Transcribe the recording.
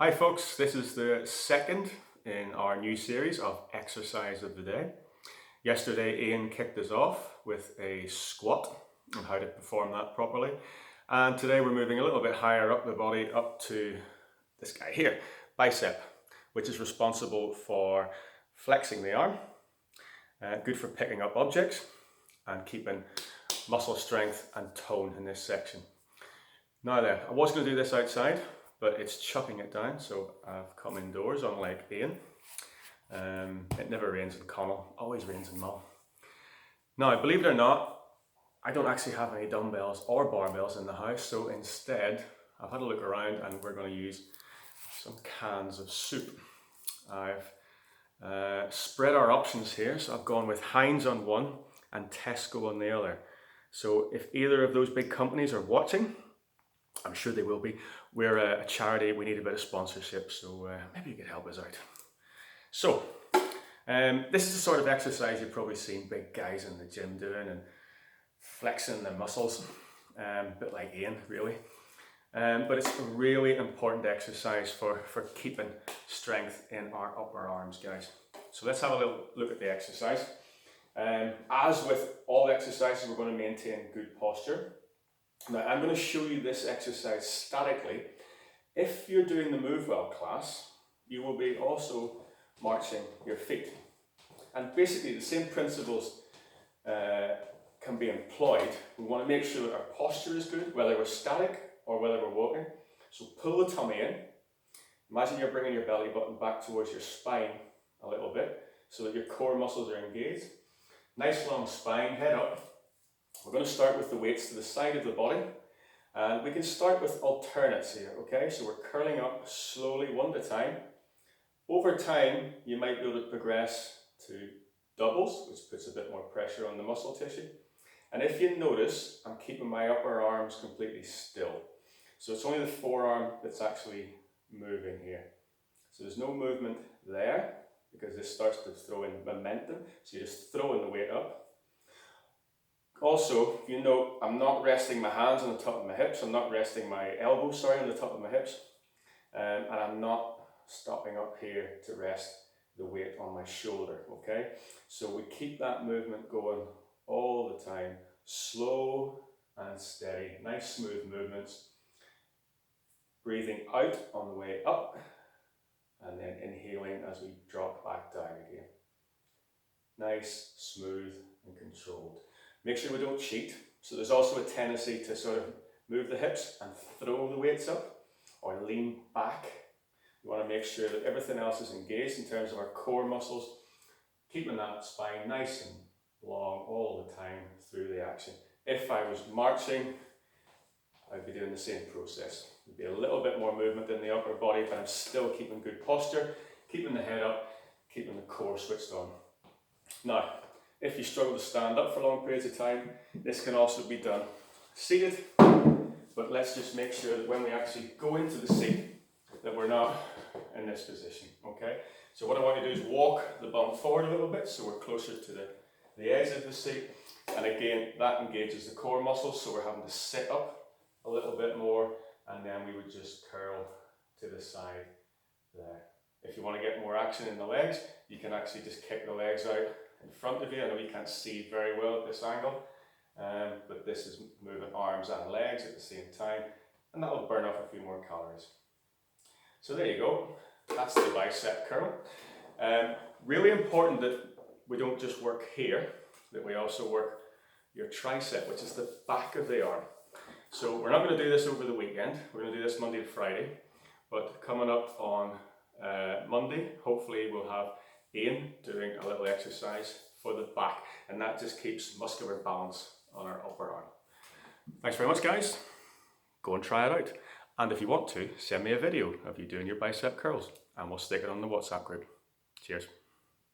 Hi folks, this is the second in our new series of exercise of the day. Yesterday Ian kicked us off with a squat and how to perform that properly. And today we're moving a little bit higher up the body, up to this guy here, bicep, which is responsible for flexing the arm, good for picking up objects and keeping muscle strength and tone in this section. Now then, I was going to do this outside, but it's chucking it down, so I've come indoors, unlike Ian. It never rains in Connell, always rains in Mull. Now, believe it or not, I don't actually have any dumbbells or barbells in the house, so instead, I've had a look around and we're going to use some cans of soup. I've spread our options here, so I've gone with Heinz on one and Tesco on the other. So if either of those big companies are watching, I'm sure they will be. We're a charity, we need a bit of sponsorship, so maybe you could help us out. So, this is the sort of exercise you've probably seen big guys in the gym doing and flexing their muscles, a bit like Ian, really. But it's a really important exercise for keeping strength in our upper arms, guys. So let's have a little look at the exercise. As with all exercises, we're going to maintain good posture. Now, I'm going to show you this exercise statically. If you're doing the Move Well class, you will be also marching your feet. And basically the same principles can be employed. We want to make sure that our posture is good, whether we're static or whether we're walking. So pull the tummy in. Imagine you're bringing your belly button back towards your spine a little bit so that your core muscles are engaged. Nice long spine, head up. We're going to start with the weights to the side of the body, and we can start with alternates here, okay? So we're curling up slowly one at a time. Over time, you might be able to progress to doubles, which puts a bit more pressure on the muscle tissue. And if you notice, I'm keeping my upper arms completely still. So it's only the forearm that's actually moving here. So there's no movement there, because this starts to throw in momentum. So you're just throwing the weight up. Also, if you note, I'm not resting my hands on the top of my hips, I'm not resting my elbows, on the top of my hips, and I'm not stopping up here to rest the weight on my shoulder, okay? So we keep that movement going all the time, slow and steady, nice smooth movements, breathing out on the way up, and then inhaling as we drop back down again. Nice, smooth and controlled. Make sure we don't cheat. So there's also a tendency to sort of move the hips and throw the weights up or lean back. We want to make sure that everything else is engaged in terms of our core muscles, keeping that spine nice and long all the time through the action. If I was marching, I'd be doing the same process. There'd be a little bit more movement in the upper body, but I'm still keeping good posture, keeping the head up, keeping the core switched on. Now, if you struggle to stand up for long periods of time, this can also be done seated, but let's just make sure that when we actually go into the seat, that we're not in this position, okay? So what I want you to do is walk the bum forward a little bit, so we're closer to the edge of the seat, and again, that engages the core muscles, so we're having to sit up a little bit more, and then we would just curl to the side there. If you want to get more action in the legs, you can actually just kick the legs out in front of you. I know you can't see very well at this angle, but this is moving arms and legs at the same time, and that will burn off a few more calories. So there you go, that's the bicep curl. Really important that we don't just work here, that we also work your tricep, which is the back of the arm. So we're not going to do this over the weekend, we're going to do this Monday to Friday, but coming up on Monday, hopefully we'll have Ian doing a little exercise for the back, and that just keeps muscular balance on our upper arm. Thanks very much, guys. Go and try it out. And if you want to, send me a video of you doing your bicep curls and we'll stick it on the WhatsApp group. Cheers.